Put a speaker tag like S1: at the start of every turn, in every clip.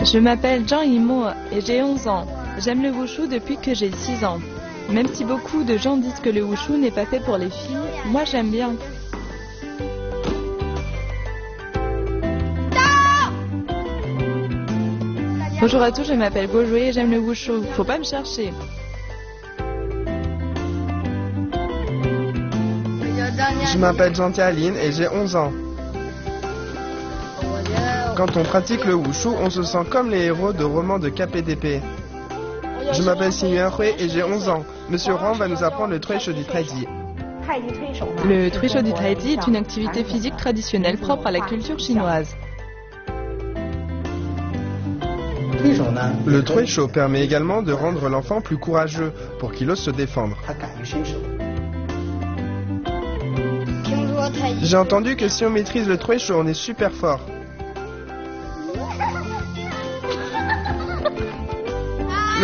S1: Je m'appelle Zhang Yimo et j'ai 11 ans. J'aime le wushu depuis que j'ai 6 ans. Même si beaucoup de gens disent que le wushu n'est pas fait pour les filles, moi j'aime bien. Bonjour à tous, je m'appelle Gojue et j'aime le wushu. Faut pas me chercher.
S2: Je m'appelle Jean-Tialine et j'ai 11 ans. Quand on pratique le wushu, on se sent comme les héros de romans de KPDP. Je m'appelle Xingyuan Hui et j'ai 11 ans. Monsieur Huang va nous apprendre le Truisho du Taiji.
S1: Le Truisho du Taiji est une activité physique traditionnelle propre à la culture chinoise.
S2: Le Truisho permet également de rendre l'enfant plus courageux pour qu'il ose se défendre. J'ai entendu que si on maîtrise le Truisho, on est super fort.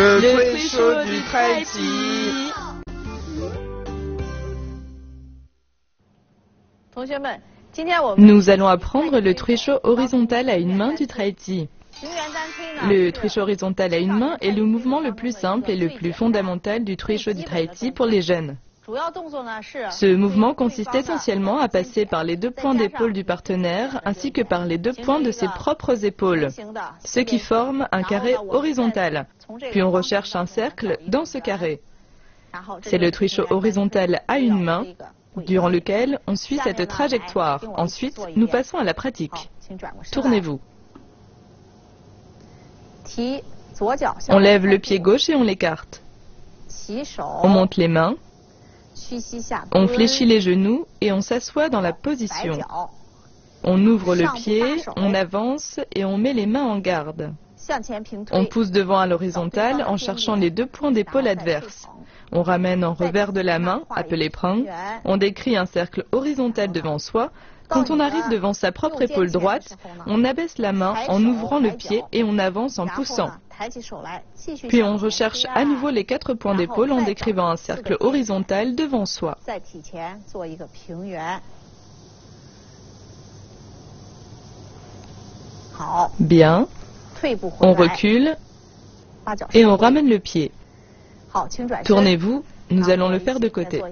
S2: Le Truisho du Taiji.
S1: Nous allons apprendre le Truisho horizontal à une main du Taiji. Le Truisho horizontal à une main est le mouvement le plus simple et le plus fondamental du Truisho du Taiji pour les jeunes. Ce mouvement consiste essentiellement à passer par les deux points d'épaule du partenaire ainsi que par les deux points de ses propres épaules, ce qui forme un carré horizontal. Puis on recherche un cercle dans ce carré. C'est le Truisho horizontal à une main, durant lequel on suit cette trajectoire. Ensuite, nous passons à la pratique. Tournez-vous. On lève le pied gauche et on l'écarte. On monte les mains. On fléchit les genoux et on s'assoit dans la position. On ouvre le pied, on avance et on met les mains en garde. On pousse devant à l'horizontale en cherchant les deux points d'épaule adverses. On ramène en revers de la main, appelé prang. On décrit un cercle horizontal devant soi. Quand on arrive devant sa propre épaule droite, on abaisse la main en ouvrant le pied et on avance en poussant. Puis on recherche à nouveau les quatre points d'épaule en décrivant un cercle horizontal devant soi. Bien. On recule et on ramène le pied. Tournez-vous, nous allons le faire de côté.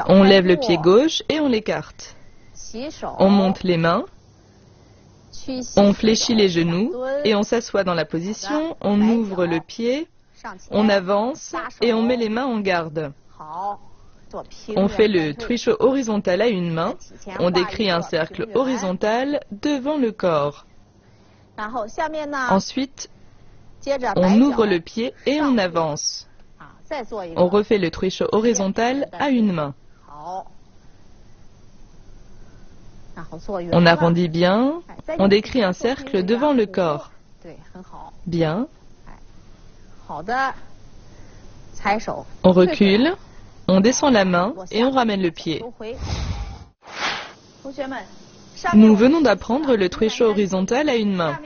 S1: On lève le pied gauche et on l'écarte. On monte les mains. On fléchit les genoux et on s'assoit dans la position. On ouvre le pied. On avance et on met les mains en garde. On fait le Truisho horizontal à une main. On décrit un cercle horizontal devant le corps. Ensuite, on ouvre le pied et on avance. On refait le Truisho horizontal à une main. On arrondit bien. On décrit un cercle devant le corps. Bien. On recule. On descend la main et on ramène le pied. Nous venons d'apprendre le Truisho horizontal à une main.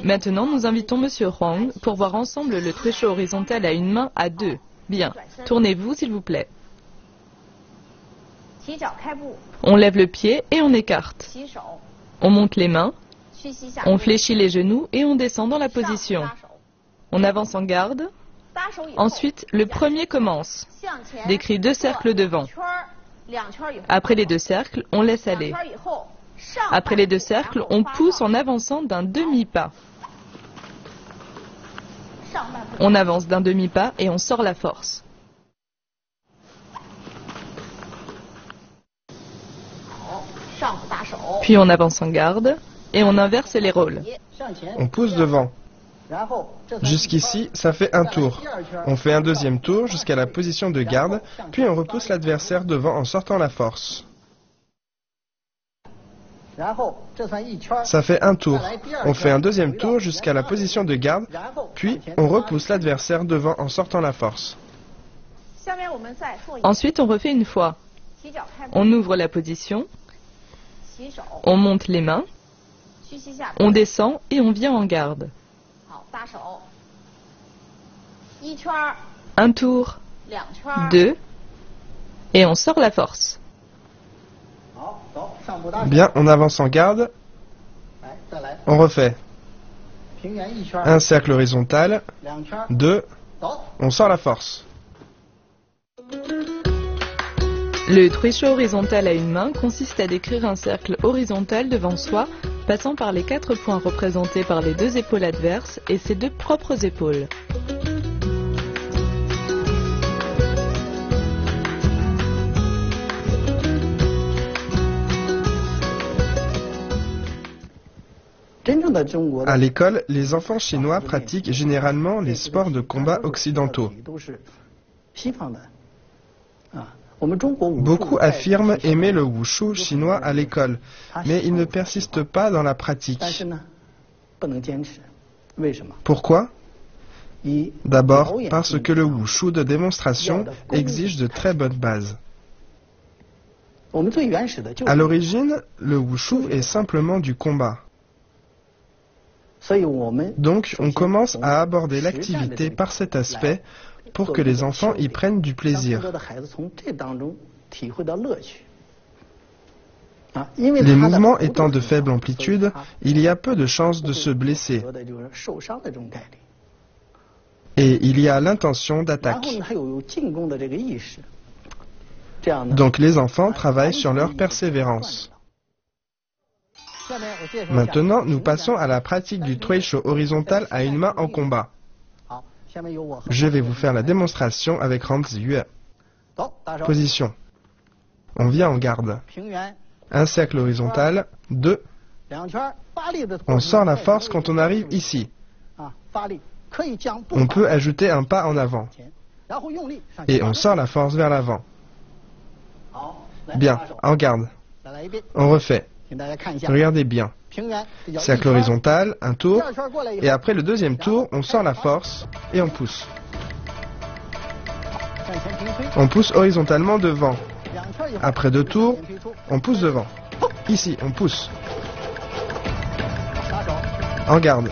S1: Maintenant, nous invitons Monsieur Huang pour voir ensemble le Truisho horizontal à une main à deux. Bien. Tournez-vous, s'il vous plaît. On lève le pied et on écarte. On monte les mains. On fléchit les genoux et on descend dans la position. On avance en garde. Ensuite, le premier commence. Décrit deux cercles devant. Après les deux cercles, on laisse aller. Après les deux cercles, on pousse en avançant d'un demi-pas. On avance d'un demi-pas et on sort la force. Puis on avance en garde et on inverse les rôles.
S2: On pousse devant. Jusqu'ici, ça fait un tour. On fait un deuxième tour jusqu'à la position de garde, puis on repousse l'adversaire devant en sortant la force. Ça fait un tour. On fait un deuxième tour jusqu'à la position de garde, puis on repousse l'adversaire devant en sortant la force.
S1: Ensuite, on refait une fois. On ouvre la position. On monte les mains. On descend et on vient en garde. Un tour, deux, et on sort la force.
S2: Bien, on avance en garde, On refait. Un cercle horizontal. 2. On sort la force.
S1: Le trecho horizontal à une main consiste à décrire un cercle horizontal devant soi, passant par les 4 points représentés par les 2 épaules adverses et ses 2 propres épaules.
S2: À l'école, les enfants chinois pratiquent généralement les sports de combat occidentaux. Beaucoup affirment aimer le wushu chinois à l'école, mais ils ne persistent pas dans la pratique. Pourquoi? D'abord, parce que le wushu de démonstration exige de très bonnes bases. À l'origine, le wushu est simplement du combat. Donc, on commence à aborder l'activité par cet aspect pour que les enfants y prennent du plaisir. Les mouvements étant de faible amplitude, il y a peu de chances de se blesser. Et il y a l'intention d'attaque. Donc les enfants travaillent sur leur persévérance. Maintenant, nous passons à la pratique du trecho horizontal à une main en combat. Je vais vous faire la démonstration avec Han Ziyue. Position. On vient en garde. Un cercle horizontal. 2. On sort la force quand on arrive ici. On peut ajouter un pas en avant. Et on sort la force vers l'avant. Bien, en garde. On refait. Regardez bien. Cercle horizontal, un tour, et après le deuxième tour, on sort la force et on pousse. On pousse horizontalement devant. Après 2 tours, on pousse devant. Ici, on pousse. En garde.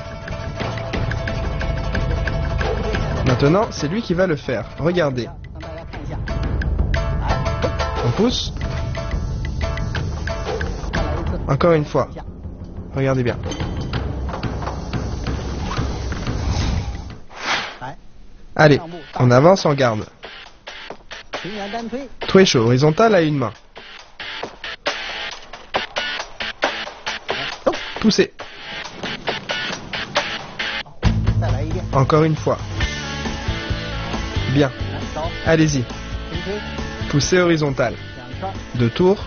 S2: Maintenant, c'est lui qui va le faire. Regardez. On pousse. Encore une fois. Regardez bien. Allez, on avance en garde. Trecho horizontal à une main. Poussez. Encore une fois. Bien. Allez-y. Poussez horizontal. 2 tours.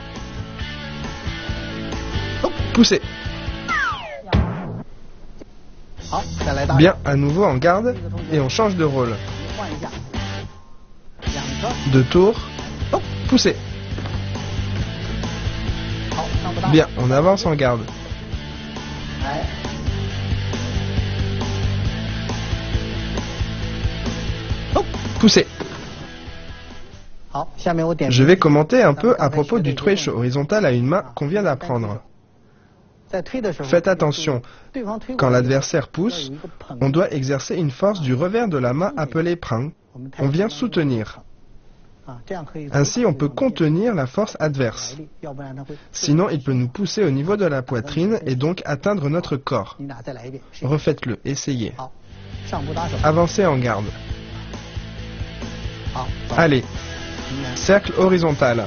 S2: Poussez. Bien, à nouveau en garde et on change de rôle. 2 tours. Poussez. Bien, on avance en garde. Poussez. Je vais commenter un peu à propos du trecho horizontal à une main qu'on vient d'apprendre. Faites attention, quand l'adversaire pousse, on doit exercer une force du revers de la main appelée prang. On vient soutenir. Ainsi, on peut contenir la force adverse. Sinon, il peut nous pousser au niveau de la poitrine et donc atteindre notre corps. Refaites-le, essayez. Avancez en garde. Allez. Cercle horizontal.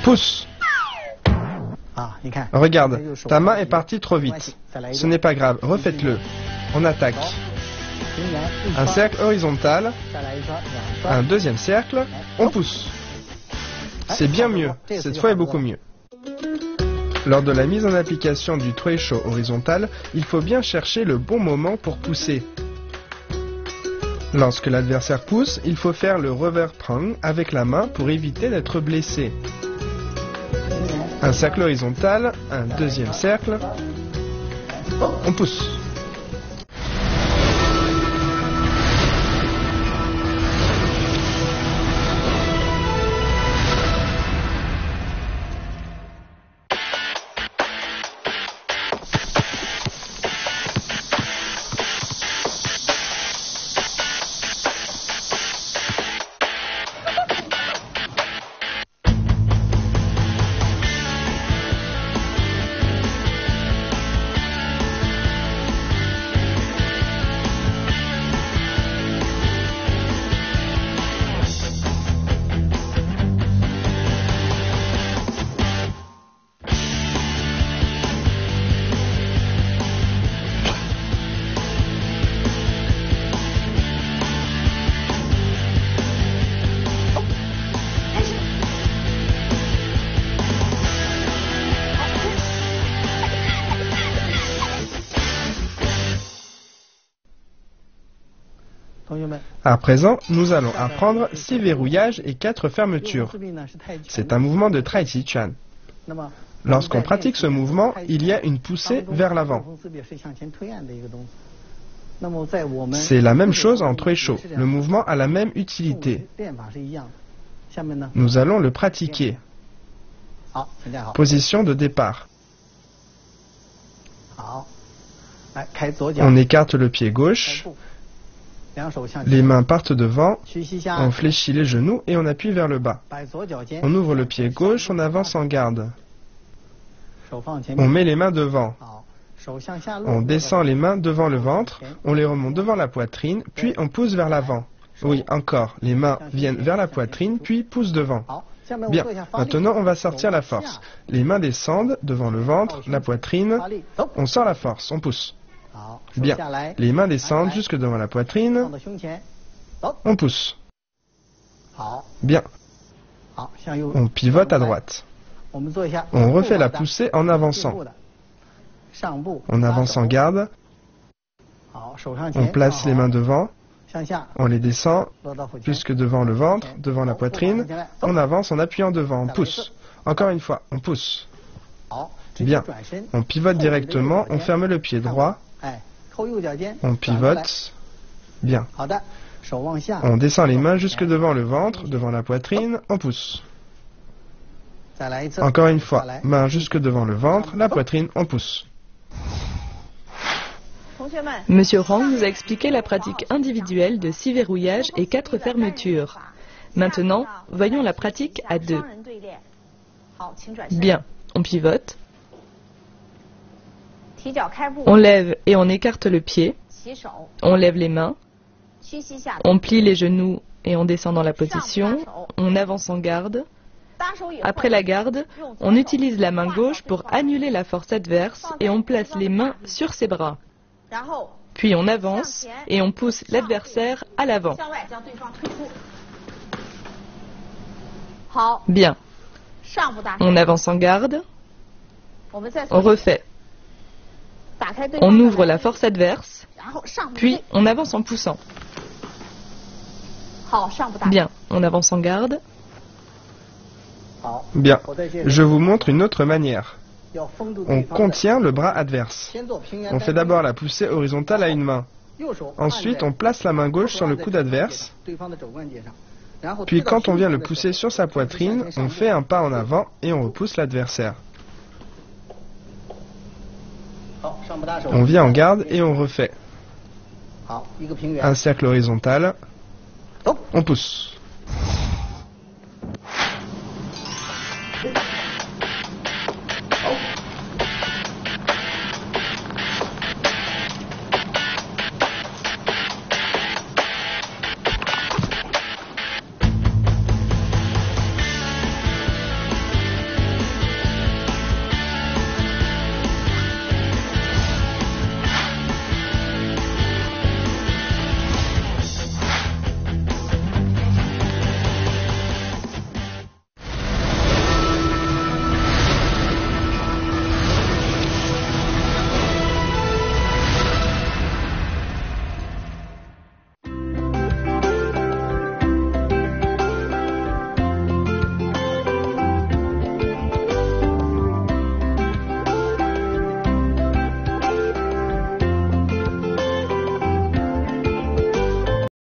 S2: Pousse. Regarde, ta main est partie trop vite. Ce n'est pas grave, refaites-le. On attaque. Un cercle horizontal. Un deuxième cercle. On pousse. C'est bien mieux. Cette fois est beaucoup mieux. Lors de la mise en application du trecho horizontal, il faut bien chercher le bon moment pour pousser. Lorsque l'adversaire pousse, il faut faire le revers prang avec la main pour éviter d'être blessé. Un cercle horizontal, un deuxième cercle, on pousse. À présent, nous allons apprendre 6 verrouillages et 4 fermetures. C'est un mouvement de Tai Chi Chuan. Lorsqu'on pratique ce mouvement, il y a une poussée vers l'avant. C'est la même chose en Trui Shou. Le mouvement a la même utilité. Nous allons le pratiquer. Position de départ. On écarte le pied gauche. Les mains partent devant, on fléchit les genoux et on appuie vers le bas. On ouvre le pied gauche, on avance en garde. On met les mains devant. On descend les mains devant le ventre, on les remonte devant la poitrine, puis on pousse vers l'avant. Oui, encore, les mains viennent vers la poitrine, puis poussent devant. Bien, maintenant on va sortir la force. Les mains descendent devant le ventre, la poitrine, on sort la force, on pousse. Bien, les mains descendent jusque devant la poitrine, on pousse. Bien, on pivote à droite. On refait la poussée en avançant. On avance en garde, on place les mains devant, on les descend jusque devant le ventre, devant la poitrine, on avance en appuyant devant, on pousse. Encore une fois, on pousse. Bien, on pivote directement, on ferme le pied droit, on pivote, bien. On descend les mains jusque devant le ventre, devant la poitrine, on pousse. Encore une fois, main jusque devant le ventre, la poitrine, on pousse.
S1: Monsieur Rang nous a expliqué la pratique individuelle de 6 verrouillages et 4 fermetures. Maintenant, voyons la pratique à 2. Bien, on pivote. On lève et on écarte le pied. On lève les mains. On plie les genoux et on descend dans la position. On avance en garde. Après la garde, on utilise la main gauche pour annuler la force adverse et on place les mains sur ses bras. Puis on avance et on pousse l'adversaire à l'avant. Bien. On avance en garde. On refait. On ouvre la force adverse, puis on avance en poussant. Bien, on avance en garde.
S2: Bien, je vous montre une autre manière. On contient le bras adverse. On fait d'abord la poussée horizontale à une main. Ensuite, on place la main gauche sur le coude adverse. Puis quand on vient le pousser sur sa poitrine, on fait un pas en avant et on repousse l'adversaire. On vient en garde et on refait. Un cercle horizontal. On pousse.